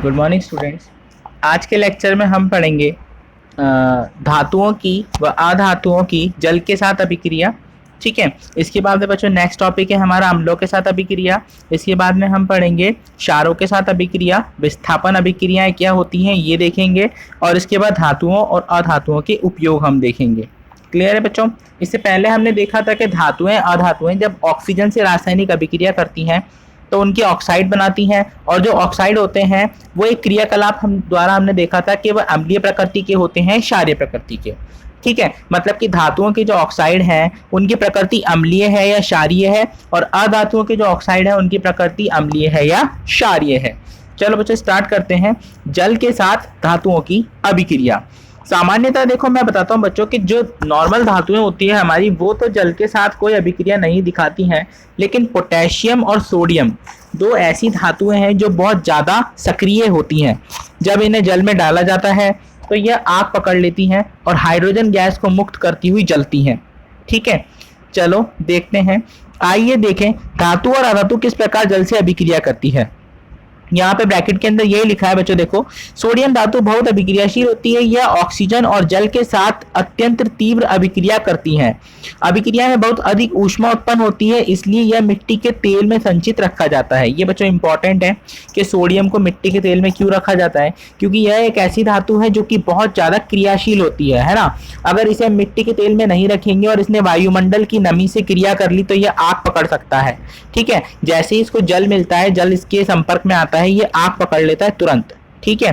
Good morning students. आज के lecture में हम पढ़ेंगे धातुओं की व अधातुओं की जल के साथ अभिक्रिया। ठीक है, इसके बाद में बच्चों नेक्स्ट टॉपिक है हमारा अम्लों के साथ अभिक्रिया। इसके बाद में हम पढ़ेंगे क्षारों के साथ अभिक्रिया, विस्थापन अभिक्रियाएं क्या होती हैं ये देखेंगे, और इसके बाद धातुओं और अधातुओं के उपयोग हम देखेंगे। क्लियर है बच्चों? इससे पहले हमने देखा था कि धातुएं अधातुएं जब ऑक्सीजन से रासायनिक अभिक्रिया करती हैं तो उनकी ऑक्साइड बनाती हैं, और जो ऑक्साइड होते हैं वो एक क्रियाकलाप हमने देखा था कि वह अम्लीय प्रकृति के होते हैं, क्षारीय प्रकृति के। ठीक है, मतलब कि धातुओं की जो ऑक्साइड है उनकी प्रकृति अम्लीय है या क्षारीय है, और अधातुओं की जो ऑक्साइड है उनकी प्रकृति अम्लीय है या क्षारीय है। चलो बच्चों स्टार्ट करते हैं जल के साथ धातुओं की अभिक्रिया। सामान्यतः देखो मैं बताता हूँ बच्चों कि जो नॉर्मल धातुएं होती है हमारी वो तो जल के साथ कोई अभिक्रिया नहीं दिखाती हैं, लेकिन पोटेशियम और सोडियम दो ऐसी धातुएं हैं जो बहुत ज़्यादा सक्रिय होती हैं। जब इन्हें जल में डाला जाता है तो यह आग पकड़ लेती हैं और हाइड्रोजन गैस को मुक्त करती हुई जलती हैं। ठीक है, चलो देखते हैं। आइए देखें धातु और अधातु किस प्रकार जल से अभिक्रिया करती है। यहाँ पे ब्रैकेट के अंदर यही लिखा है बच्चों, देखो सोडियम धातु बहुत अभिक्रियाशील होती है। यह ऑक्सीजन और जल के साथ अत्यंत तीव्र अभिक्रिया करती है। अभिक्रिया में बहुत अधिक ऊष्मा उत्पन्न होती है, इसलिए यह मिट्टी के तेल में संचित रखा जाता है। ये बच्चों इंपॉर्टेंट है कि सोडियम को मिट्टी के तेल में क्यों रखा जाता है, क्योंकि यह एक ऐसी धातु है जो कि बहुत ज्यादा क्रियाशील होती है ना। अगर इसे मिट्टी के तेल में नहीं रखेंगे और इसने वायुमंडल की नमी से क्रिया कर ली तो यह आग पकड़ सकता है। ठीक है, जैसे ही इसको जल मिलता है, जल इसके संपर्क में आता है, ये आग पकड़ लेता है तुरंत। ठीक है,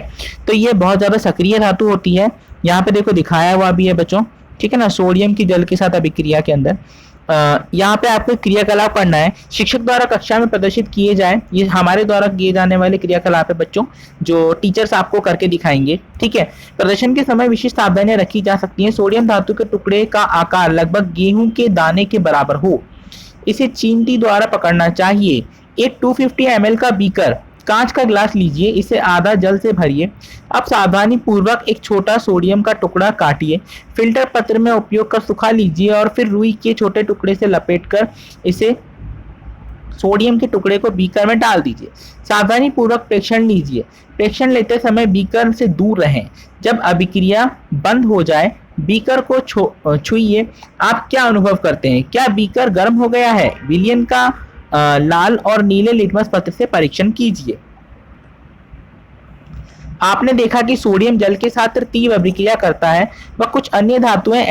तो ये बहुत ज्यादा सक्रिय धातु होती है। यहाँ पे देखो दिखाया हुआ भी है बच्चों, ठीक है ना, सोडियम की जल के साथ अभिक्रिया के अंदर यहाँ पे आपको क्रियाकलाप करना है, शिक्षक द्वारा कक्षा में प्रदर्शित किए जाए। ये हमारे द्वारा किए जाने वाले क्रियाकलाप है बच्चों, जो टीचर्स आपको करके दिखाएंगे। ठीक है, प्रदर्शन के समय विशिष्ट सावधानियां रखी जा सकती हैं। सोडियम धातु के टुकड़े का आकार लगभग गेहूं के दाने के बराबर हो, इसे चींटी द्वारा पकड़ना चाहिए। एक 250 ml का बीकर, कांच का ग्लास लीजिए, इसे आधा जल से भरिए। अब सावधानी पूर्वक एक छोटा सोडियम का टुकड़ा काटिए, फिल्टर पत्र में उपयोग कर सुखा लीजिए और फिर रुई के छोटे टुकड़े से लपेटकर इसे सोडियम के टुकड़े को बीकर में डाल दीजिए। सावधानी पूर्वक प्रेक्षण लीजिए। प्रेक्षण लेते समय बीकर से दूर रहें। जब अभिक्रिया बंद हो जाए बीकर को छुइए। आप क्या अनुभव करते हैं? क्या बीकर गर्म हो गया है? विलियन का लाल और नीले लिटमस पत्र से परीक्षण कीजिए। आपने देखा कि सोडियम जल के साथ तीव्र अभिक्रिया करता है, वह कुछ अन्य धातुएं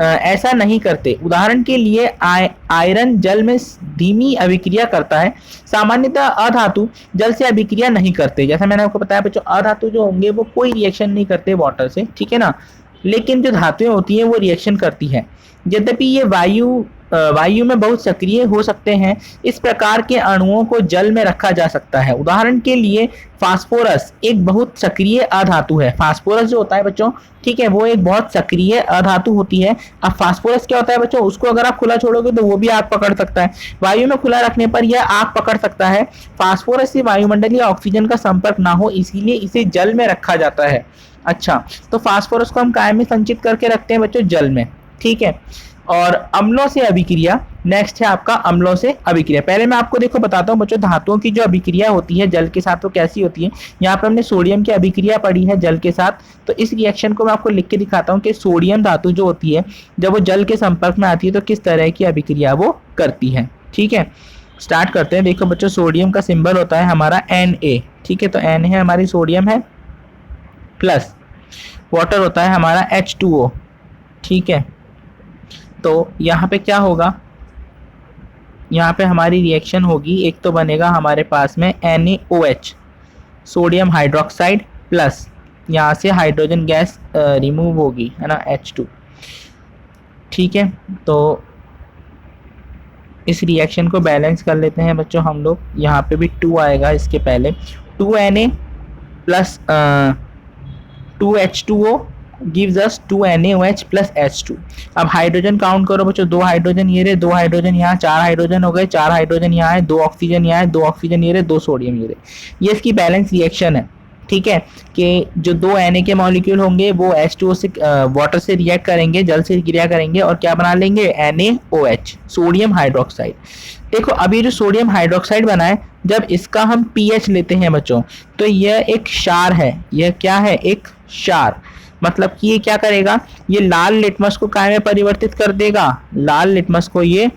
ऐसा नहीं करते। उदाहरण के लिए आयरन जल में धीमी अभिक्रिया करता है। सामान्यतः अधातु जल से अभिक्रिया नहीं करते। जैसा मैंने आपको बताया बच्चों, अधातु जो होंगे वो कोई रिएक्शन नहीं करते वाटर से, ठीक है ना, लेकिन जो धातुएं होती हैं वो रिएक्शन करती हैं। यद्यपि ये वायु में बहुत सक्रिय हो सकते हैं। इस प्रकार के अणुओं को जल में रखा जा सकता है। उदाहरण के लिए फास्फोरस एक बहुत सक्रिय अधातु है। फास्फोरस जो होता है बच्चों, ठीक है, वो एक बहुत सक्रिय अधातु होती है। अब फास्फोरस क्या होता है बच्चों, उसको अगर आप खुला छोड़ोगे तो वो भी आग पकड़ सकता है। वायु में खुला रखने पर यह आग पकड़ सकता है। फास्फोरस से वायुमंडलीय ऑक्सीजन का संपर्क ना हो, इसीलिए इसे जल में रखा जाता है। अच्छा, तो फास्फोरस को हम काय में संचित करके रखते हैं बच्चों? जल में। ठीक है, और अम्लों से अभिक्रिया नेक्स्ट है आपका अम्लों से अभिक्रिया। पहले मैं आपको देखो बताता हूँ बच्चों, धातुओं की जो अभिक्रिया होती है जल के साथ वो कैसी होती है। यहाँ पर हमने सोडियम की अभिक्रिया पढ़ी है जल के साथ, तो इस रिएक्शन को मैं आपको लिख के दिखाता हूँ कि सोडियम धातु जो होती है जब वो जल के संपर्क में आती है तो किस तरह की अभिक्रिया वो करती है। ठीक है, स्टार्ट करते हैं। देखो बच्चों, सोडियम का सिंबल होता है हमारा Na। ठीक है, तो Na है हमारी सोडियम है, प्लस वाटर होता है हमारा H2O। ठीक है, तो यहाँ पे क्या होगा, यहाँ पे हमारी रिएक्शन होगी, एक तो बनेगा हमारे पास में NaOH सोडियम हाइड्रोक्साइड, प्लस यहाँ से हाइड्रोजन गैस रिमूव होगी, है ना, H2। ठीक है, तो इस रिएक्शन को बैलेंस कर लेते हैं बच्चों हम लोग। यहाँ पे भी 2 आएगा इसके पहले, 2Na plus 2H2O gives us 2NaOH plus H2। अब हाइड्रोजन काउंट करो बच्चों, 2 हाइड्रोजन ये रहे, 2 हाइड्रोजन यहाँ, 4 हाइड्रोजन हो गए, 4 हाइड्रोजन यहाँ है, 2 ऑक्सीजन यहाँ है, 2 ऑक्सीजन ये रहे, 2 सोडियम ये रहे। ये इसकी बैलेंस रिएक्शन है। ठीक है, कि जो दो Na के मॉलिक्यूल होंगे वो H2O से वाटर से रिएक्ट करेंगे, जल से क्रिया करेंगे और क्या बना लेंगे, NaOH, सोडियम हाइड्रोक्साइड। देखो अब ये जो सोडियम हाइड्रोक्साइड बना है, जब इसका हम pH लेते हैं बच्चों, तो यह एक क्षार है। यह क्या है, एक क्षार। मतलब कि ये क्या करेगा, ये लाल लिटमस को काय में परिवर्तित कर देगा, लाल लिटमस को ये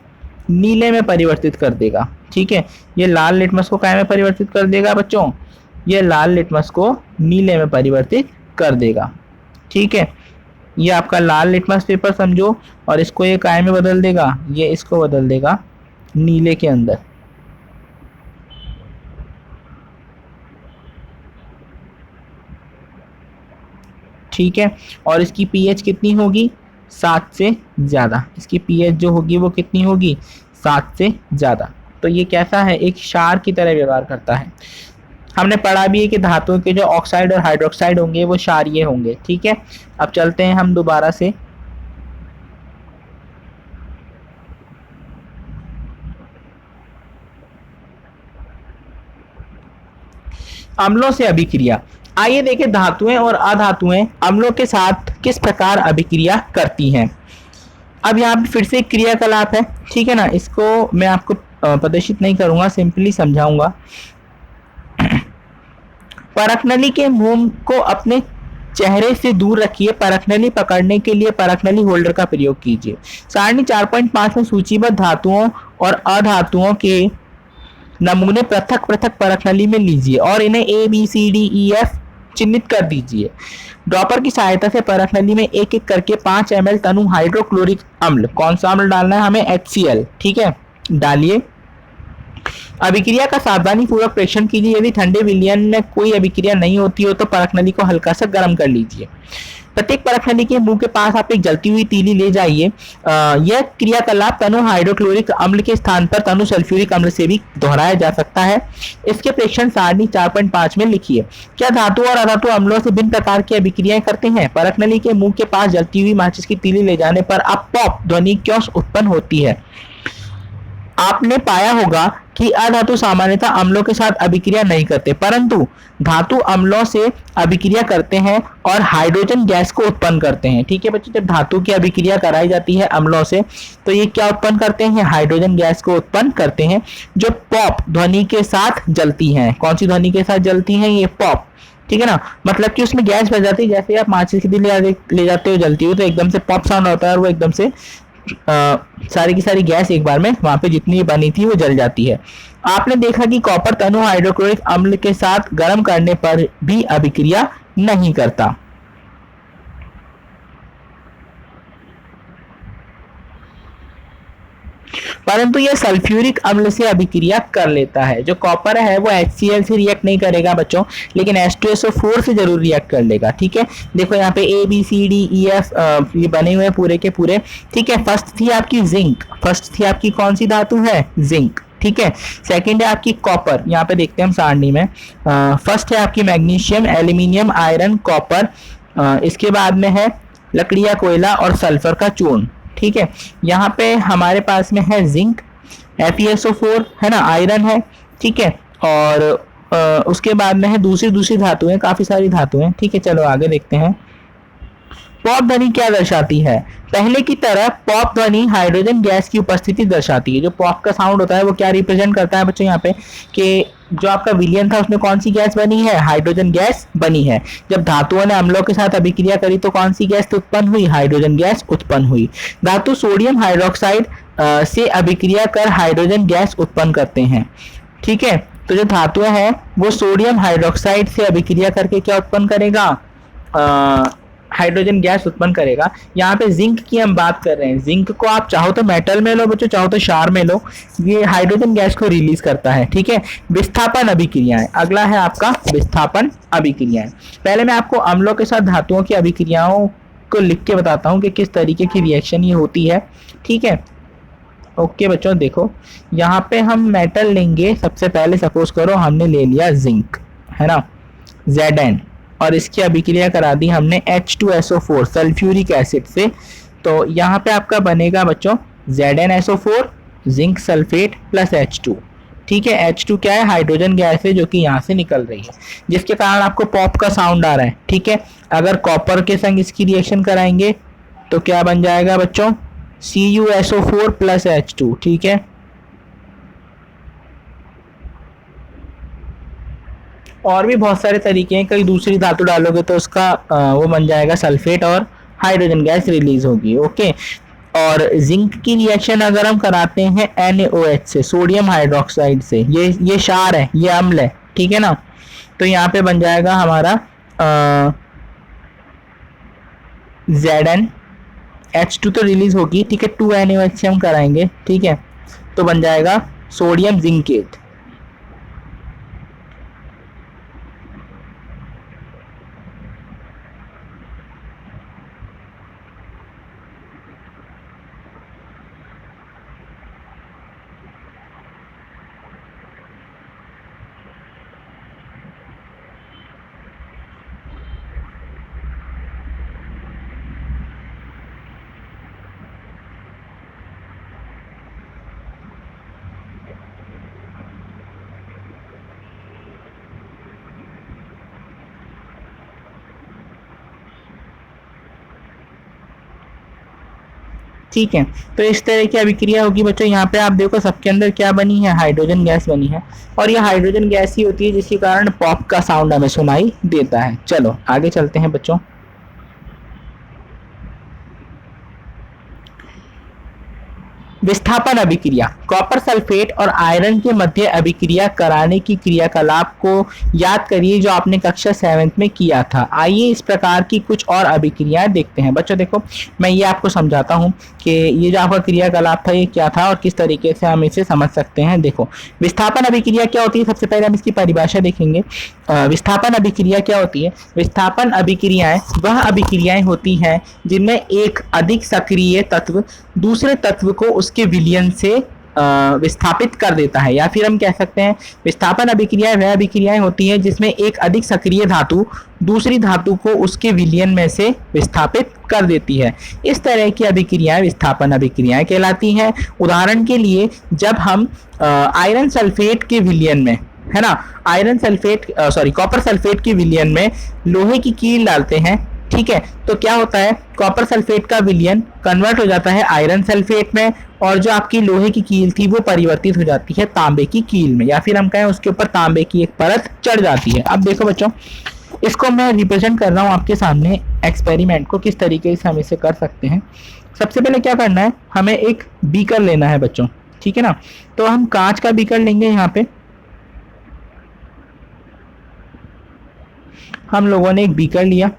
नीले में परिवर्तित कर देगा। ठीक है, ये लाल लिटमस को काय में परिवर्तित कर देगा बच्चों, ये लाल लिटमस को नीले में परिवर्तित कर देगा। ठीक है, ये आपका लाल लिटमस पेपर समझो, और इसको ये काय में बदल देगा, ये इसको बदल देगा नीले के अंदर। ठीक है, और इसकी पीएच कितनी होगी, 7 से ज़्यादा। इसकी पीएच जो होगी वो कितनी होगी, 7 से ज़्यादा। तो ये कैसा है, एक क्षार की तरह व्यवहार करता है। हमने पढ़ा भी है कि धातुओं के जो ऑक्साइड और हाइड्रोक्साइड होंगे वो क्षारीय होंगे। ठीक है, अब चलते हैं हम दोबारा से। अम्लों से अभिक्रिया। आइए देखें धातुएं और अधातुएं अम्लों के साथ किस प्रकार अभिक्रिया करती हैं। अब यहाँ पे फिर से एक क्रियाकलाप है, ठीक है ना, इसको मैं आपको प्रदर्शित नहीं करूंगा, सिंपली समझाऊंगा। परखनली के मुंह को अपने चेहरे से दूर रखिए, परखनली पकड़ने के लिए परखनली होल्डर का प्रयोग कीजिए। सारणी 4.5 में सूचीबद्ध धातुओं और अधातुओं के नमूने पृथक पृथक परखनली में लीजिए और इन्हें ABCDEF चिन्हित कर दीजिए। ड्रॉपर की सहायता से परखनली में एक एक करके 5 ml तनु हाइड्रोक्लोरिक अम्ल, कौन सा अम्ल डालना है हमें, HCl, ठीक है, डालिए। अभिक्रिया का सावधानी पूर्वक प्रेक्षण कीजिए। यदि ठंडे विलयन में कोई अभिक्रिया नहीं होती हो तो परखनली को हल्का सा गर्म कर लीजिए। प्रत्येक परखनली के मुंह के पास आप एक जलती हुई तीली ले जाइए। यह क्रियाकलाप तनु हाइड्रोक्लोरिक अम्ल के स्थान पर तनु सल्फ्यूरिक अम्ल से भी दोहराया जा सकता है। इसके प्रेक्षण सारणी 4.5 में लिखिए। क्या धातु और अधातु अम्लों से भिन्न प्रकार की अभिक्रियाएं करते हैं? परखनली के मुंह के पास जलती हुई माचिस की तीली ले जाने पर अब पॉप ध्वनि क्यों उत्पन्न होती है? आपने पाया होगा कि अधातु सामान्यतः अम्लों के साथ अभिक्रिया नहीं करते, परंतु धातु अम्लों से अभिक्रिया करते हैं और हाइड्रोजन गैस को उत्पन्न करते हैं। ठीक है बच्चों, जब धातु की अभिक्रिया कराई जाती है अम्लों से तो ये क्या उत्पन्न करते हैं, हाइड्रोजन गैस को उत्पन्न करते हैं जो पॉप ध्वनि के साथ जलती हैं। कौन सी ध्वनि के साथ जलती हैं? ये पॉप। ठीक है ना, मतलब कि उसमें गैस बच जाती है। जैसे आप माचिस की तीली ले जाते हो जलती हो तो एकदम से पॉप साउंड होता है और वो एकदम से सारी की सारी गैस एक बार में वहां पे जितनी बनी थी वो जल जाती है। आपने देखा कि कॉपर तनु हाइड्रोक्लोरिक अम्ल के साथ गर्म करने पर भी अभिक्रिया नहीं करता। परंतु यह सल्फ्यूरिक अम्ल से अभिक्रिया कर लेता है। जो कॉपर है वो HCl से रिएक्ट नहीं करेगा बच्चों, लेकिन H2SO4 से जरूर रिएक्ट कर लेगा। ठीक है, देखो यहाँ पे ABCDEF ये बने हुए पूरे के पूरे। ठीक है, फर्स्ट थी आपकी जिंक, फर्स्ट थी आपकी कौन सी धातु है, जिंक। ठीक है, सेकंड है आपकी कॉपर, यहाँ पे देखते हैं हम सारणी में। फर्स्ट है आपकी मैग्नीशियम, एल्यूमिनियम, आयरन, कॉपर। इसके बाद में है लकड़िया, कोयला और सल्फर का चूर्ण। ठीक है, यहाँ पे हमारे पास में है जिंक, FeSO4 है ना, आयरन है। ठीक है, और उसके बाद में है दूसरी धातुएं, काफी सारी धातुएं। ठीक है, चलो आगे देखते हैं। पॉप ध्वनि क्या दर्शाती है? पहले की तरह पॉप ध्वनि हाइड्रोजन गैस की उपस्थिति दर्शाती है। जो पॉप का साउंड होता है वो क्या रिप्रेजेंट करता है बच्चों यहाँ पे, कि जो आपका विलयन था उसमें कौन सी गैस बनी है, हाइड्रोजन गैस बनी है। जब धातुओं ने अम्लों के साथ अभिक्रिया करी तो कौन सी गैस उत्पन्न हुई, हाइड्रोजन गैस उत्पन्न हुई। धातु सोडियम हाइड्रोक्साइड से अभिक्रिया कर हाइड्रोजन गैस उत्पन्न करते हैं। ठीक है, तो जो धातुएं हैं वो सोडियम हाइड्रोक्साइड से अभिक्रिया करके क्या उत्पन्न करेगा, हाइड्रोजन गैस उत्पन्न करेगा। यहाँ पे जिंक की हम बात कर रहे हैं। जिंक को आप चाहो तो मेटल में लो बच्चों, चाहो तो क्षार में लो, ये हाइड्रोजन गैस को रिलीज करता है। ठीक है, विस्थापन अभिक्रियाएं, अगला है आपका विस्थापन अभिक्रियाएं। पहले मैं आपको अम्लों के साथ धातुओं की अभिक्रियाओं को लिख के बताता हूँ कि किस तरीके की रिएक्शन ये होती है। ठीक है, ओके बच्चों, देखो यहाँ पे हम मेटल लेंगे। सबसे पहले सपोज करो हमने ले लिया जिंक, है ना, Zn, और इसकी अभिक्रिया करा दी हमने H2SO4 सल्फ्यूरिक एसिड से। तो यहाँ पे आपका बनेगा बच्चों ZnSO4 zinc sulphate plus H2। ठीक है। H2 क्या है, हाइड्रोजन गैस है जो कि यहाँ से निकल रही है, जिसके कारण आपको पॉप का साउंड आ रहा है। ठीक है, अगर कॉपर के संग इसकी रिएक्शन कराएंगे तो क्या बन जाएगा बच्चों, CuSO4 प्लस H2। ठीक है, और भी बहुत सारे तरीके हैं, कई दूसरी धातु डालोगे तो उसका वो बन जाएगा सल्फेट और हाइड्रोजन गैस रिलीज होगी। ओके, और जिंक की रिएक्शन अगर हम कराते हैं NaOH से, सोडियम हाइड्रोक्साइड से, ये क्षार है, ये अम्ल है, ठीक है ना, तो यहाँ पे बन जाएगा हमारा ZnH2 तो रिलीज होगी। ठीक है, 2NaOH से हम कराएंगे, ठीक है, तो बन जाएगा सोडियम जिंकेट। ठीक है, तो इस तरह की अभिक्रिया होगी बच्चों। यहाँ पे आप देखो सबके अंदर क्या बनी है, हाइड्रोजन गैस बनी है, और ये हाइड्रोजन गैस ही होती है जिसके कारण पॉप का साउंड हमें सुनाई देता है। चलो आगे चलते हैं बच्चों। विस्थापन अभिक्रिया, कॉपर सल्फेट और आयरन के मध्य अभिक्रिया कराने की क्रियाकलाप को याद करिए जो आपने कक्षा 7th में किया था। आइए इस प्रकार की कुछ और अभिक्रियाएं देखते हैं। बच्चों देखो, मैं ये आपको समझाता हूँ कि ये जो आपका क्रियाकलाप था ये क्या था और किस तरीके से हम इसे समझ सकते हैं। देखो, विस्थापन अभिक्रिया क्या होती है, सबसे पहले हम इसकी परिभाषा देखेंगे। विस्थापन अभिक्रिया क्या होती है, विस्थापन अभिक्रियाएं वह अभिक्रियाएं होती हैं जिनमें एक अधिक सक्रिय तत्व दूसरे तत्व को उसके विलयन से विस्थापित कर देता है, या फिर हम कह सकते हैं विस्थापन अभिक्रियाएं वह अभिक्रियाएं होती हैं जिसमें एक अधिक सक्रिय धातु दूसरी धातु को उसके विलयन में से विस्थापित कर देती है। इस तरह की अभिक्रियाएं विस्थापन अभिक्रियाएं कहलाती हैं। उदाहरण के लिए जब हम आयरन सल्फेट के विलयन में, है ना, आयरन सल्फेट कॉपर सल्फेट के विलयन में लोहे की कील डालते हैं, ठीक है, तो क्या होता है, कॉपर सल्फेट का विलयन कन्वर्ट हो जाता है आयरन सल्फेट में, और जो आपकी लोहे की कील थी वो परिवर्तित हो जाती है तांबे की कील में, या फिर हम कहें उसके ऊपर तांबे की एक परत चढ़ जाती है। अब देखो बच्चों, इसको मैं रिप्रेजेंट कर रहा हूँ आपके सामने एक्सपेरिमेंट को, किस तरीके से हम इसे कर सकते हैं। सबसे पहले क्या करना है, हमें एक बीकर लेना है बच्चों, ठीक है ना, तो हम कांच का बीकर लेंगे। यहाँ पे हम लोगों ने एक बीकर लिया,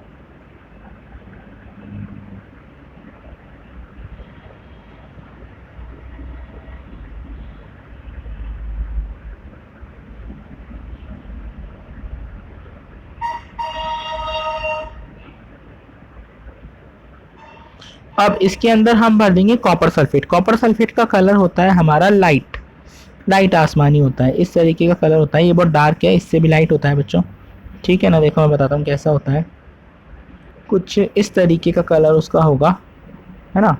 अब इसके अंदर हम भर देंगे कॉपर सल्फेट। कॉपर सल्फेट का कलर होता है हमारा लाइट, लाइट आसमानी होता है, इस तरीके का कलर होता है। ये बहुत डार्क है, इससे भी लाइट होता है बच्चों, ठीक है ना। देखो मैं बताता हूँ कैसा होता है, कुछ इस तरीके का कलर उसका होगा, है ना।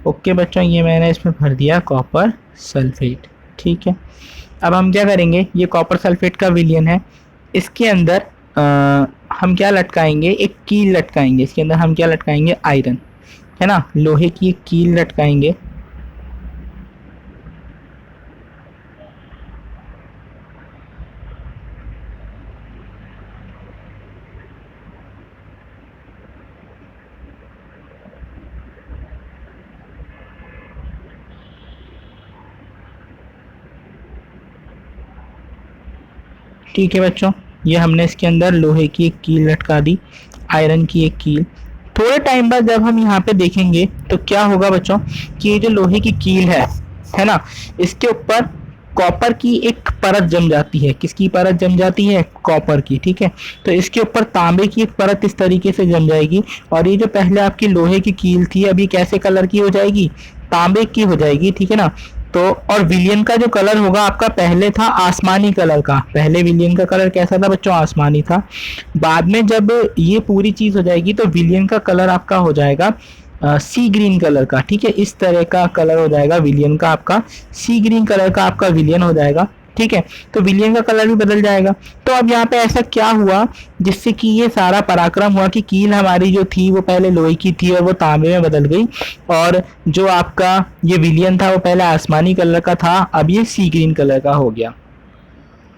ओके बच्चों, ये मैंने इसमें भर दिया कॉपर सल्फेट, ठीक है। अब हम क्या करेंगे, ये कॉपर सल्फेट का विलयन है, इसके अंदर हम क्या लटकाएंगे, एक कील लटकाएंगे। इसके अंदर हम क्या लटकाएंगे, आयरन, है ना, लोहे की एक कील लटकाएंगे। ठीक है बच्चों, ये हमने इसके अंदर लोहे की एक कील लटका दी, आयरन की एक कील। थोड़े टाइम बाद जब हम यहाँ पे देखेंगे तो क्या होगा बच्चों कि ये जो लोहे की कील है ना, इसके ऊपर कॉपर की एक परत जम जाती है। किसकी परत जम जाती है? कॉपर की। ठीक है, तो इसके ऊपर तांबे की एक परत इस तरीके से जम जाएगी, और ये जो पहले आपकी लोहे की कील थी अभी कैसे कलर की हो जाएगी? तांबे की हो जाएगी। ठीक है ना, तो और विलियन का जो कलर होगा आपका पहले था आसमानी कलर का। पहले विलियन का कलर कैसा था बच्चों? आसमानी था। बाद में जब ये पूरी चीज हो जाएगी तो विलियन का कलर आपका हो जाएगा सी ग्रीन कलर का। ठीक है, इस तरह का कलर हो जाएगा विलियन का, आपका सी ग्रीन कलर का आपका विलियन हो जाएगा। ठीक है, तो विलियन का कलर भी बदल जाएगा। तो अब यहाँ पे ऐसा क्या हुआ जिससे कि ये सारा पराक्रम हुआ कि कील हमारी जो थी वो पहले लोहे की थी और वो तांबे में बदल गई, और जो आपका ये विलियन था वो पहले आसमानी कलर का था, अब ये सी ग्रीन कलर का हो गया।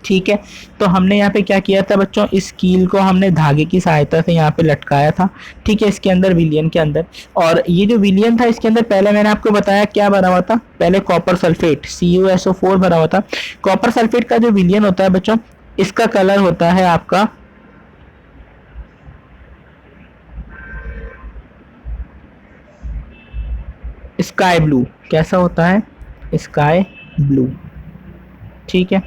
ठीक है, तो हमने यहाँ पे क्या किया था बच्चों, इस कील को हमने धागे की सहायता से यहाँ पे लटकाया था। ठीक है, इसके अंदर विलियन के अंदर, और ये जो विलियन था इसके अंदर पहले मैंने आपको बताया क्या भरा हुआ था, पहले कॉपर सल्फेट CuSO4 भरा हुआ था। कॉपर सल्फेट का जो विलियन होता है बच्चों, इसका कलर होता है आपका स्काई ब्लू। कैसा होता है? Sky blue. ठीक है,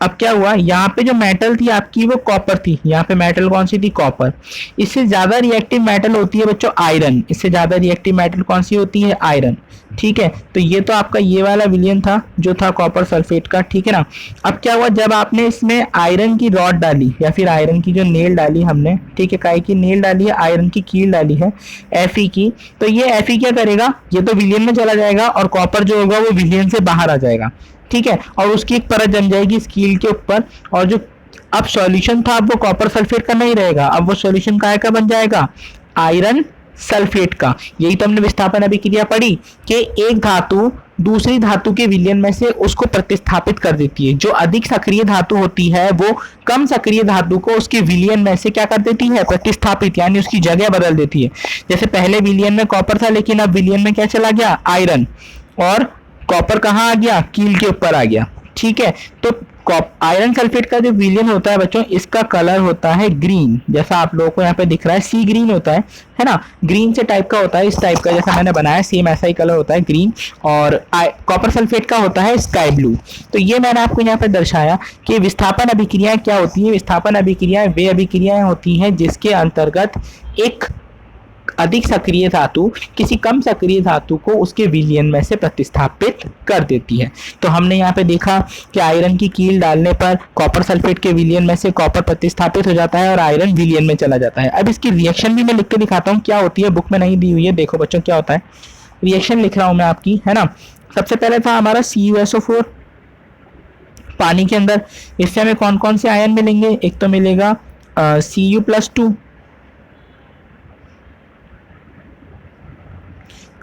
अब क्या हुआ, यहाँ पे जो मेटल थी आपकी वो कॉपर थी। यहाँ पे मेटल कौन सी थी? कॉपर। इससे ज्यादा रिएक्टिव मेटल होती है बच्चों आयरन। इससे ज्यादा रिएक्टिव मेटल कौन सी होती है? आयरन। ठीक है, तो ये तो आपका ये वाला विलियन था जो था कॉपर सल्फेट का। ठीक है ना, अब क्या हुआ, जब आपने इसमें आयरन की रॉड डाली या फिर आयरन की जो नेल डाली हमने, ठीक है, काय की नेल डाली है, आयरन की कील डाली है Fe की, तो ये Fe क्या करेगा, ये तो विलियन में चला जाएगा और कॉपर जो होगा वो विलियन से बाहर आ जाएगा। ठीक है, और उसकी एक परत जम जाएगी स्कील के ऊपर, और जो अब सॉल्यूशन था अब वो कॉपर सल्फेट का नहीं रहेगा, अब वो सॉल्यूशन काय का बन जाएगा? आयरन सल्फेट का। यही तो हमने विस्थापन अभिक्रिया पढ़ी कि एक धातु दूसरी धातु के विलयन में से उसको प्रतिस्थापित कर देती है। जो अधिक सक्रिय धातु होती है वो कम सक्रिय धातु को उसके विलयन में से क्या कर देती है? प्रतिस्थापित, यानी उसकी जगह बदल देती है। जैसे पहले विलयन में कॉपर था लेकिन अब विलयन में क्या चला गया? आयरन, और कॉपर कहाँ आ गया? कील के ऊपर आ गया। ठीक है, तो आयरन सल्फेट का जो विलयन होता है बच्चों, इसका कलर होता है ग्रीन, जैसा आप लोगों को यहाँ पे दिख रहा है, सी ग्रीन होता है ना, ग्रीन से टाइप का होता है, इस टाइप का जैसा मैंने बनाया सेम ऐसा ही कलर होता है ग्रीन, और कॉपर सल्फेट का होता है स्काई ब्लू। तो ये मैंने आपको यहाँ पे दर्शाया कि विस्थापन अभिक्रियाएं क्या होती है। विस्थापन अभिक्रियाएं वे अभिक्रियाएं होती हैं जिसके अंतर्गत एक अधिक सक्रिय धातु किसी कम सक्रिय धातु को उसके विलयन में से प्रतिस्थापित कर देती है। तो हमने यहाँ पे देखा कि आयरन की कील डालने पर कॉपर सल्फेट के विलयन में से कॉपर प्रतिस्थापित हो जाता है और आयरन विलयन में चला जाता है। अब इसकी रिएक्शन भी मैं लिख के दिखाता हूँ क्या होती है, बुक में नहीं दी हुई है। देखो बच्चों क्या होता है, रिएक्शन लिख रहा हूँ मैं आपकी, है ना। सबसे पहले था हमारा CuSO4 पानी के अंदर, इससे हमें कौन कौन से आयन मिलेंगे? एक तो मिलेगा Cu+2,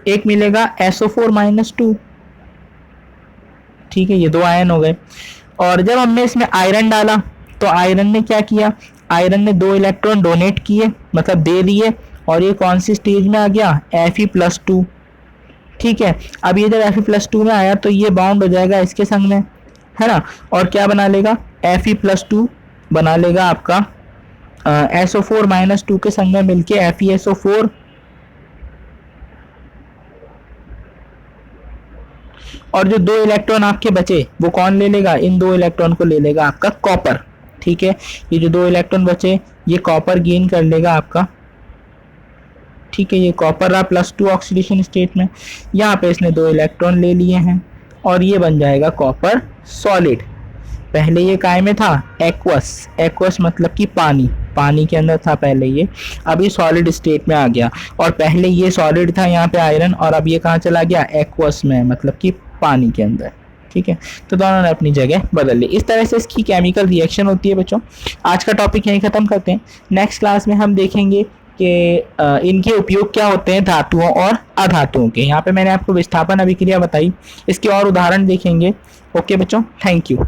एक मिलेगा SO4-2। ठीक है, ये दो आयन हो गए। और जब हमने इसमें आयरन डाला तो आयरन ने क्या किया? आयरन ने 2 इलेक्ट्रॉन डोनेट किए, मतलब दे दिए, और ये कौन सी स्टेज में आ गया? Fe+2। ठीक है, अब ये जब Fe+2 में आया तो ये बाउंड हो जाएगा इसके संग में, है ना, और क्या बना लेगा? Fe+2 बना लेगा आपका SO4-2 के संग में मिलके FeSO4, और जो 2 इलेक्ट्रॉन आपके बचे वो कौन ले लेगा? इन 2 इलेक्ट्रॉन को ले लेगा आपका कॉपर। ठीक है, ये जो 2 इलेक्ट्रॉन बचे ये कॉपर गेन कर लेगा आपका। ठीक है, ये कॉपर रहा +2 ऑक्सीडेशन स्टेट में, यहाँ पे इसने 2 इलेक्ट्रॉन ले लिए हैं और ये बन जाएगा कॉपर सॉलिड। पहले ये काय में था? एक्वस, एक्वस मतलब कि पानी, पानी के अंदर था पहले ये, अब ये सॉलिड स्टेट में आ गया। और पहले ये सॉलिड था यहाँ पे आयरन, और अब ये कहाँ चला गया? एक्वस में, मतलब कि पानी के अंदर। ठीक है, तो दोनों ने अपनी जगह बदल ली। इस तरह से इसकी केमिकल रिएक्शन होती है बच्चों। आज का टॉपिक यहीं ख़त्म करते हैं। नेक्स्ट क्लास में हम देखेंगे कि इनके उपयोग क्या होते हैं धातुओं और अधातुओं के। यहाँ पे मैंने आपको विस्थापन अभिक्रिया बताई, इसके और उदाहरण देखेंगे। ओके बच्चों, थैंक यू।